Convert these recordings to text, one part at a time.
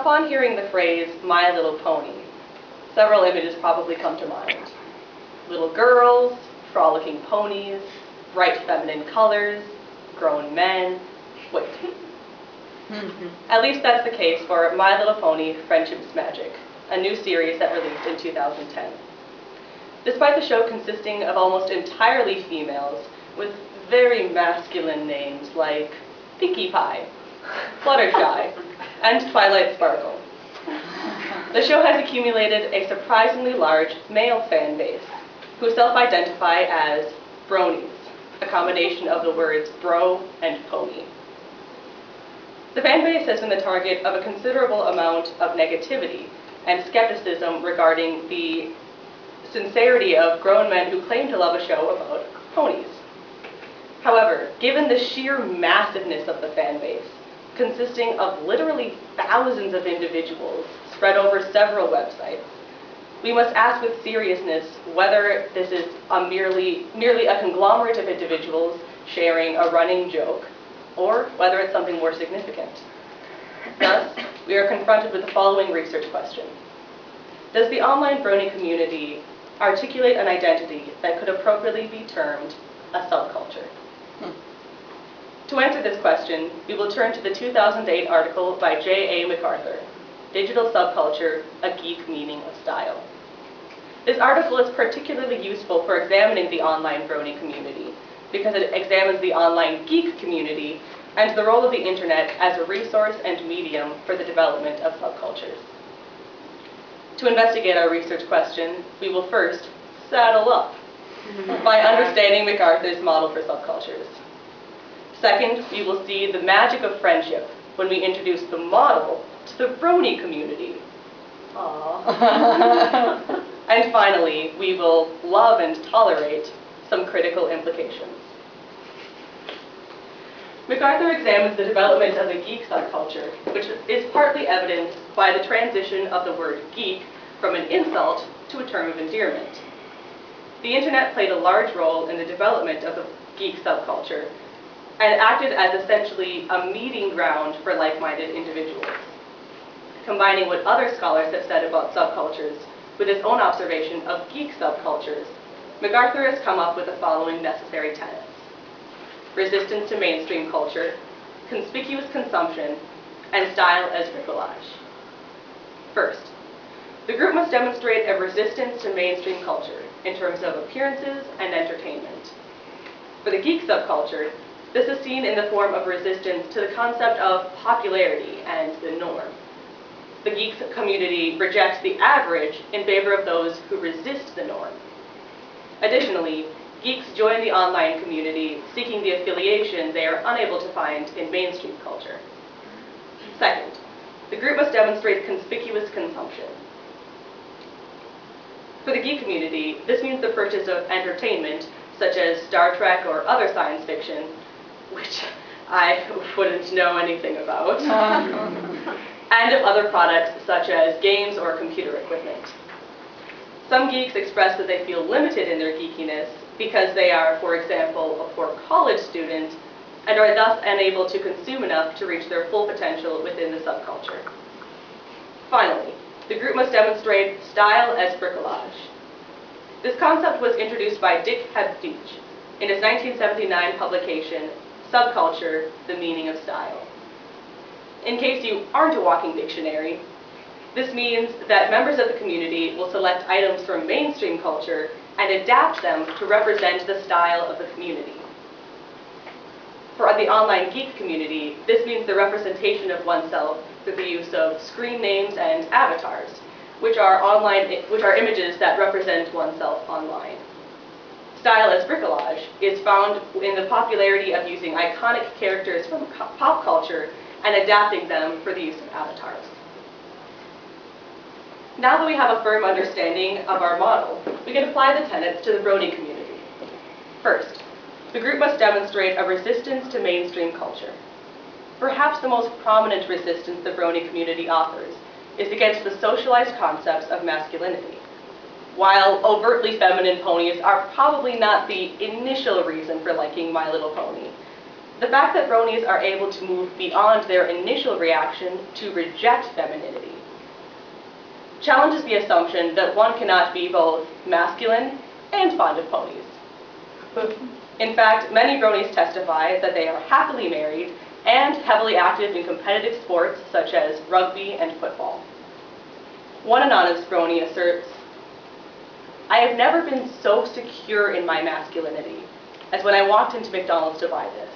upon hearing the phrase, My Little Pony, several images probably come to mind. Little girls, frolicking ponies, bright feminine colors, grown men. Wait. At least that's the case for My Little Pony, Friendship's Magic, a new series that released in 2010. Despite the show consisting of almost entirely females, with very masculine names like Pinkie Pie, Fluttershy, and Twilight Sparkle, the show has accumulated a surprisingly large male fan base, who self-identify as Bronies, a combination of the words bro and pony. The fan base has been the target of a considerable amount of negativity and skepticism regarding the sincerity of grown men who claim to love a show about ponies. However, given the sheer massiveness of the fan base, consisting of literally thousands of individuals spread over several websites, we must ask with seriousness whether this is merely a conglomerate of individuals sharing a running joke, or whether it's something more significant. Thus, we are confronted with the following research question. Does the online Brony community articulate an identity that could appropriately be termed a subculture? To answer this question, we will turn to the 2008 article by J.A. MacArthur, Digital Subculture, A Geek Meaning of Style. This article is particularly useful for examining the online Brony community because it examines the online geek community and the role of the internet as a resource and medium for the development of subcultures. To investigate our research question, we will first saddle up by understanding MacArthur's model for subcultures. Second, we will see the magic of friendship when we introduce the model to the Brony community. Aww. And finally, we will love and tolerate some critical implications. MacArthur examines the development of the geek subculture, which is partly evidenced by the transition of the word geek from an insult to a term of endearment. The internet played a large role in the development of the geek subculture and acted as essentially a meeting ground for like-minded individuals. Combining what other scholars have said about subcultures with his own observation of geek subcultures, MacArthur has come up with the following necessary tenets: resistance to mainstream culture, conspicuous consumption, and style as bricolage. First, the group must demonstrate a resistance to mainstream culture in terms of appearances and entertainment. For the geek subculture, this is seen in the form of resistance to the concept of popularity and the norm. The geek community rejects the average in favor of those who resist the norm. Additionally, geeks join the online community seeking the affiliation they are unable to find in mainstream culture. Second, the group must demonstrate conspicuous consumption. For the geek community, this means the purchase of entertainment, such as Star Trek or other science fiction, which I wouldn't know anything about, and of other products such as games or computer equipment. Some geeks express that they feel limited in their geekiness because they are, for example, a poor college student and are thus unable to consume enough to reach their full potential within the subculture. Finally, the group must demonstrate style as bricolage. This concept was introduced by Dick Hebdige in his 1979 publication, Subculture, The Meaning of Style. In case you aren't a walking dictionary, this means that members of the community will select items from mainstream culture and adapt them to represent the style of the community. For the online geek community, this means the representation of oneself through the use of screen names and avatars, which are images that represent oneself online. Style as bricolage is found in the popularity of using iconic characters from pop culture and adapting them for the use of avatars. Now that we have a firm understanding of our model, we can apply the tenets to the Brony community. First, the group must demonstrate a resistance to mainstream culture. Perhaps the most prominent resistance the Brony community offers is against the socialized concepts of masculinity. While overtly feminine ponies are probably not the initial reason for liking My Little Pony, The fact that bronies are able to move beyond their initial reaction to reject femininity challenges the assumption that one cannot be both masculine and fond of ponies. In fact, many bronies testify that they are happily married and heavily active in competitive sports such as rugby and football. One anonymous brony asserts, "I have never been so secure in my masculinity as when I walked into McDonald's to buy this."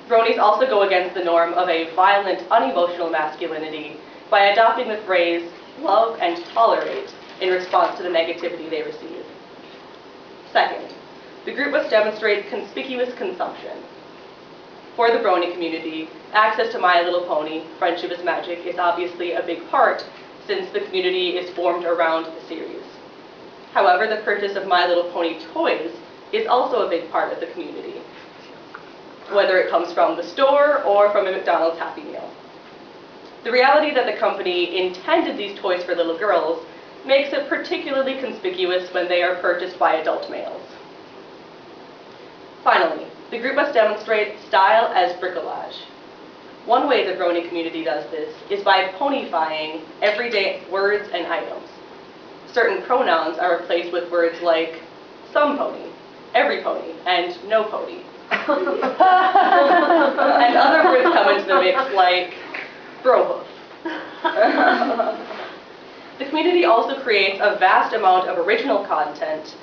Bronies also go against the norm of a violent, unemotional masculinity by adopting the phrase love and tolerate in response to the negativity they receive. Second, the group must demonstrate conspicuous consumption. For the brony community, access to My Little Pony, Friendship is Magic, is obviously a big part since the community is formed around the series. However, the purchase of My Little Pony toys is also a big part of the community, whether it comes from the store or from a McDonald's Happy Meal. The reality that the company intended these toys for little girls makes it particularly conspicuous when they are purchased by adult males. Finally, the group must demonstrate style as bricolage. One way the brony community does this is by ponyfying everyday words and items. Certain pronouns are replaced with words like some pony, every pony, and no pony. And other words come into the mix like bro hoof. The community also creates a vast amount of original content,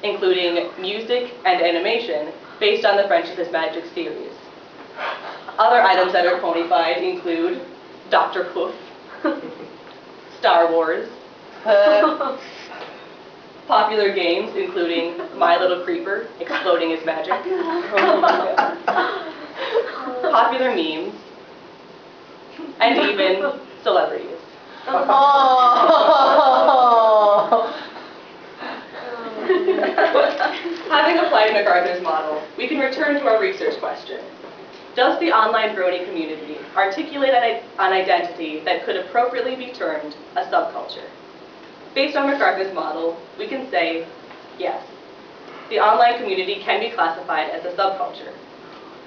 including music and animation, based on the Friendship is Magic series. Other items that are ponyfied include Dr. Hoof, Star Wars, popular games including My Little Creeper, Exploding is Magic, popular memes, and even celebrities. Having applied MacArthur's model, we can return to our research question. Does the online brony community articulate an identity that could appropriately be termed a subculture? Based on MacArthur's model, we can say, yes, the online community can be classified as a subculture.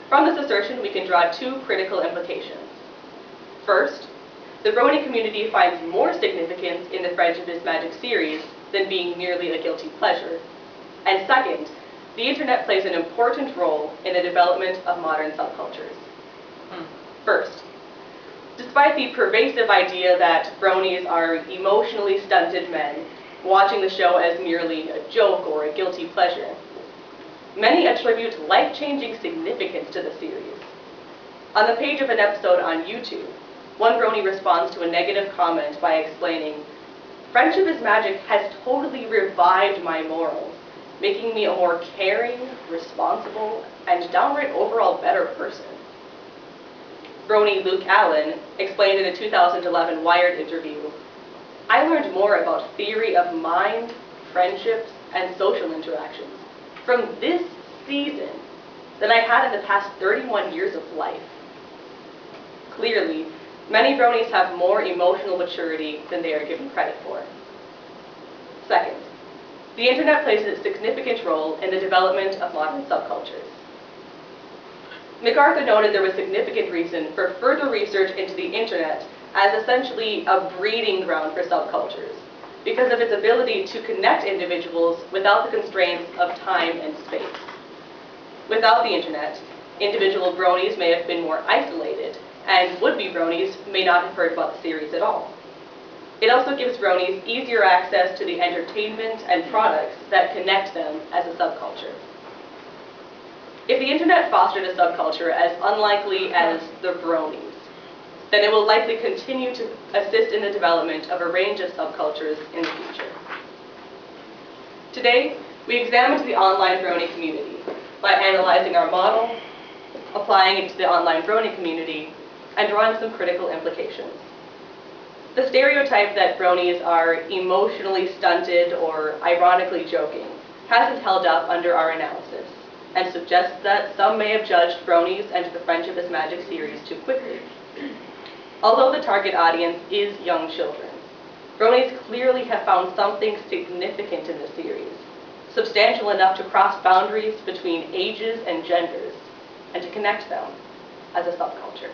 From this assertion, we can draw two critical implications. First, the brony community finds more significance in the Friendship is Magic series than being merely a guilty pleasure. And second, the internet plays an important role in the development of modern subcultures. First, despite the pervasive idea that bronies are emotionally stunted men, watching the show as merely a joke or a guilty pleasure, many attribute life-changing significance to the series. On the page of an episode on YouTube, one brony responds to a negative comment by explaining, "Friendship is Magic has totally revived my morals, making me a more caring, responsible, and downright overall better person." Brony Luke Allen explained in a 2011 Wired interview, "I learned more about theory of mind, friendships, and social interactions from this season than I had in the past 31 years of life." Clearly, many bronies have more emotional maturity than they are given credit for. Second, the internet plays a significant role in the development of modern subcultures. MacArthur noted there was significant reason for further research into the internet as essentially a breeding ground for subcultures, because of its ability to connect individuals without the constraints of time and space. Without the internet, individual bronies may have been more isolated, and would-be bronies may not have heard about the series at all. It also gives bronies easier access to the entertainment and products that connect them as a subculture. If the internet fostered a subculture as unlikely as the bronies, then it will likely continue to assist in the development of a range of subcultures in the future. Today, we examined the online brony community by analyzing our model, applying it to the online brony community, and drawing some critical implications. The stereotype that bronies are emotionally stunted or ironically joking hasn't held up under our analysis, and suggests that some may have judged bronies and the Friendship is Magic series too quickly. Although the target audience is young children, bronies clearly have found something significant in the series, substantial enough to cross boundaries between ages and genders, and to connect them as a subculture.